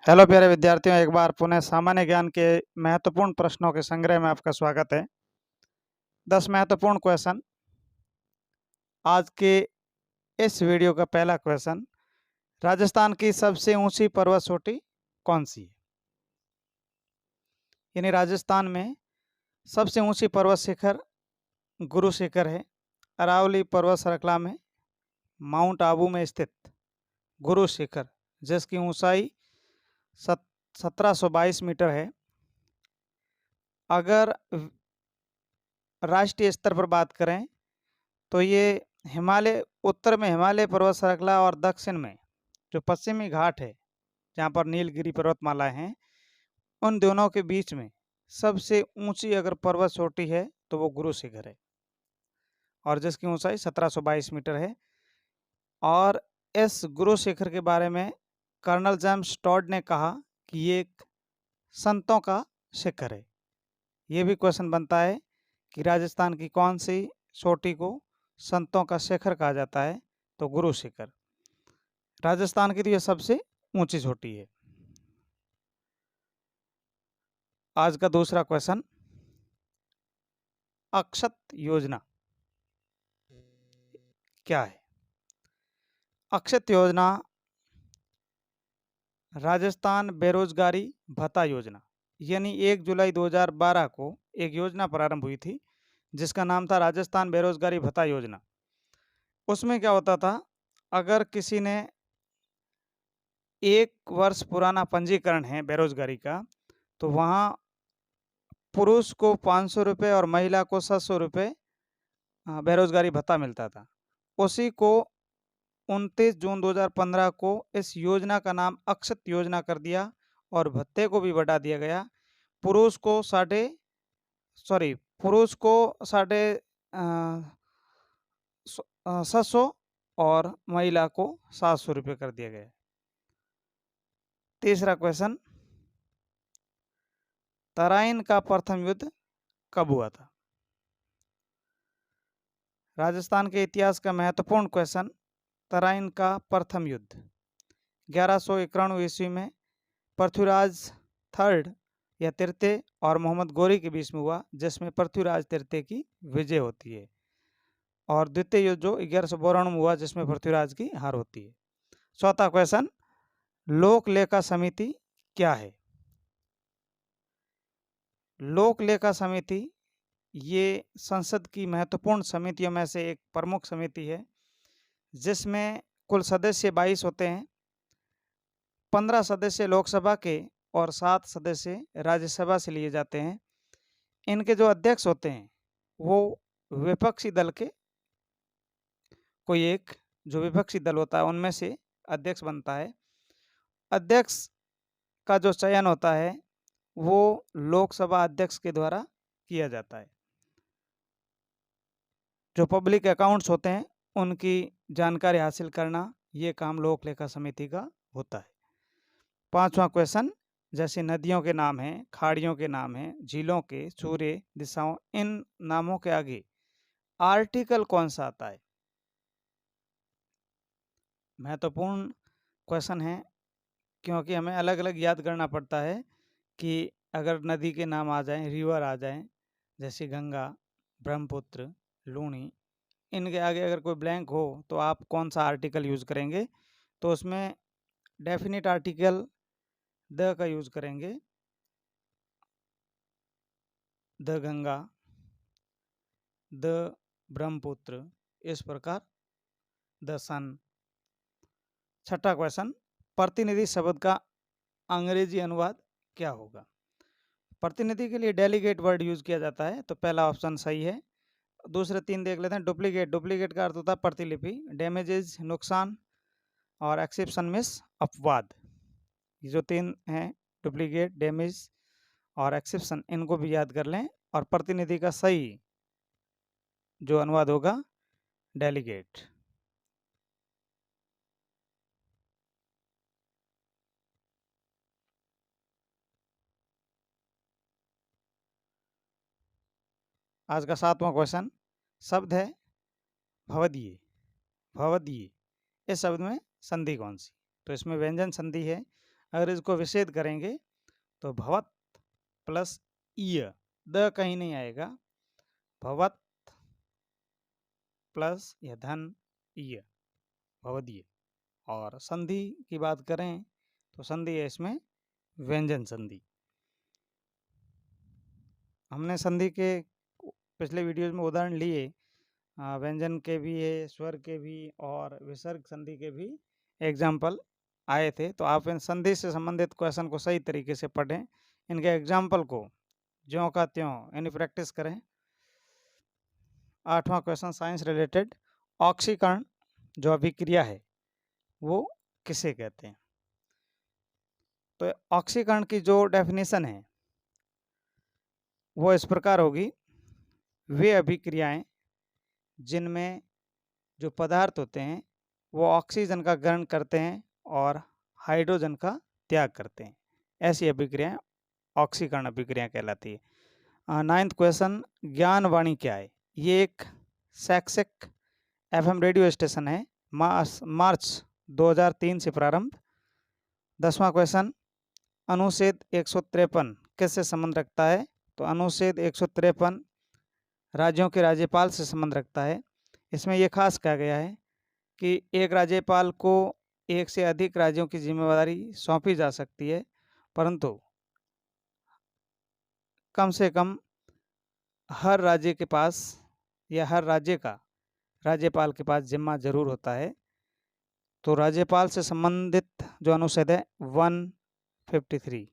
Hello प्यारे विद्यार्थियों, एक बार पुनः सामान्य ज्ञान के महत्वपूर्ण प्रश्नों के संग्रह में आपका स्वागत है। 10 महत्वपूर्ण क्वेश्चन। आज के इस वीडियो का पहला क्वेश्चन, राजस्थान की सबसे ऊंची पर्वत चोटी कौन सी है? यानी राजस्थान में सबसे ऊंची पर्वत शिखर गुरु शिखर है। अरावली पर्वत श्रृंखला में माउंट आबू में स्थित गुरु शिखर, जिसकी ऊंचाई 1722 मीटर है। अगर राष्ट्रीय स्तर पर बात करें तो ये हिमालय, उत्तर में हिमालय पर्वत श्रृंखला और दक्षिण में जो पश्चिमी घाट है, जहाँ पर नीलगिरी पर्वतमाला हैं, उन दोनों के बीच में सबसे ऊंची अगर पर्वत चोटी है तो वो गुरु शिखर है, और जिसकी ऊंचाई 1722 मीटर है। और इस गुरु शिखर के बारे में कर्नल जेम्स टॉड ने कहा कि ये एक संतों का शिखर है। ये भी क्वेश्चन बनता है कि राजस्थान की कौन सी चोटी को संतों का शिखर कहा जाता है? तो गुरु शिखर राजस्थान की तो यह सबसे ऊंची चोटी है। आज का दूसरा क्वेश्चन, अक्षत योजना क्या है? अक्षत योजना राजस्थान बेरोजगारी भत्ता योजना, यानी 1 जुलाई 2012 को एक योजना प्रारंभ हुई थी जिसका नाम था राजस्थान बेरोजगारी भत्ता योजना। उसमें क्या होता था, अगर किसी ने 1 वर्ष पुराना पंजीकरण है बेरोजगारी का, तो वहाँ पुरुष को 500 रुपये और महिला को 700 रुपये बेरोजगारी भत्ता मिलता था। उसी को 29 जून 2015 को इस योजना का नाम अक्षत योजना कर दिया और भत्ते को भी बढ़ा दिया गया। पुरुष को साढ़े 700 और महिला को 700 रुपये कर दिया गया। तीसरा क्वेश्चन, तराइन का प्रथम युद्ध कब हुआ था? राजस्थान के इतिहास का महत्वपूर्ण क्वेश्चन, तराइन का प्रथम युद्ध 1191 ईस्वी में पृथ्वीराज थर्ड या तृतीय और मोहम्मद गोरी के बीच में हुआ, जिसमें पृथ्वीराज तृतीय की विजय होती है। और द्वितीय युद्ध जो 1192 में हुआ, जिसमें पृथ्वीराज की हार होती है। चौथा क्वेश्चन, लोक लेखा समिति क्या है? लोक लेखा समिति ये संसद की महत्वपूर्ण समितियों में से एक प्रमुख समिति है, जिसमें कुल सदस्य 22 होते हैं। 15 सदस्य लोकसभा के और 7 सदस्य राज्यसभा से लिए जाते हैं। इनके जो अध्यक्ष होते हैं वो विपक्षी दल के कोई एक जो विपक्षी दल होता है उनमें से अध्यक्ष बनता है। अध्यक्ष का जो चयन होता है वो लोकसभा अध्यक्ष के द्वारा किया जाता है। जो पब्लिक अकाउंट्स होते हैं उनकी जानकारी हासिल करना, ये काम लोक लेखा समिति का होता है। पांचवा क्वेश्चन, जैसे नदियों के नाम हैं, खाड़ियों के नाम हैं, झीलों के, सूर्य, दिशाओं, इन नामों के आगे आर्टिकल कौन सा आता है? महत्वपूर्ण क्वेश्चन है, क्योंकि हमें अलग अलग याद करना पड़ता है कि अगर नदी के नाम आ जाएं, रिवर आ जाएं, जैसे गंगा, ब्रह्मपुत्र, लूनी, इनके आगे अगर कोई ब्लैंक हो तो आप कौन सा आर्टिकल यूज करेंगे? तो उसमें डेफिनेट आर्टिकल द का यूज करेंगे। द गंगा, द ब्रह्मपुत्र, इस प्रकार द सन। छठा क्वेश्चन, प्रतिनिधि शब्द का अंग्रेजी अनुवाद क्या होगा? प्रतिनिधि के लिए डेलीगेट वर्ड यूज किया जाता है, तो पहला ऑप्शन सही है। दूसरे 3 देख लेते हैं। डुप्लीकेट, डुप्लीकेट का अर्थ होता है प्रतिलिपि। डैमेजेज, नुकसान, और एक्सेप्शन मिस, अपवाद। ये जो 3 हैं, डुप्लीकेट, डैमेज और एक्सेप्शन, इनको भी याद कर लें। और प्रतिनिधि का सही जो अनुवाद होगा डेलीगेट। आज का 7वां क्वेश्चन, शब्द है भवदीय। भवदीय, इस शब्द में संधि कौन सी? तो इसमें व्यंजन संधि है, अगर इसको विच्छेद करेंगे तो भवत प्लस ईय, द कहीं नहीं आएगा, भवत प्लस यह धन ईय, भवदीय। और संधि की बात करें तो संधि है इसमें व्यंजन संधि। हमने संधि के पिछले वीडियोज में उदाहरण लिए, व्यंजन के भी है, स्वर के भी और विसर्ग संधि के भी एग्जाम्पल आए थे। तो आप इन संधि से संबंधित क्वेश्चन को सही तरीके से पढ़ें, इनके एग्जाम्पल को ज्यों का त्यों यानी प्रैक्टिस करें। 8वां क्वेश्चन साइंस रिलेटेड, ऑक्सीकरण जो अभिक्रिया है वो किसे कहते हैं? तो ऑक्सीकरण की जो डेफिनेशन है वो इस प्रकार होगी, वे अभिक्रियाएं जिनमें जो पदार्थ होते हैं वो ऑक्सीजन का ग्रहण करते हैं और हाइड्रोजन का त्याग करते हैं, ऐसी अभिक्रियाएं ऑक्सीकरण अभिक्रिया कहलाती है। 9th क्वेश्चन, ज्ञानवाणी क्या है? ये एक शैक्षिक एफएम रेडियो स्टेशन है, मार्च 2003 से प्रारंभ। 10वां क्वेश्चन, अनुच्छेद 153 किससे संबंध रखता है? तो अनुच्छेद 153 राज्यों के राज्यपाल से संबंध रखता है। इसमें यह खास कहा गया है कि एक राज्यपाल को एक से अधिक राज्यों की जिम्मेदारी सौंपी जा सकती है, परंतु कम से कम हर राज्य के पास या हर राज्य का राज्यपाल के पास जिम्मा जरूर होता है। तो राज्यपाल से संबंधित जो अनुच्छेद है 153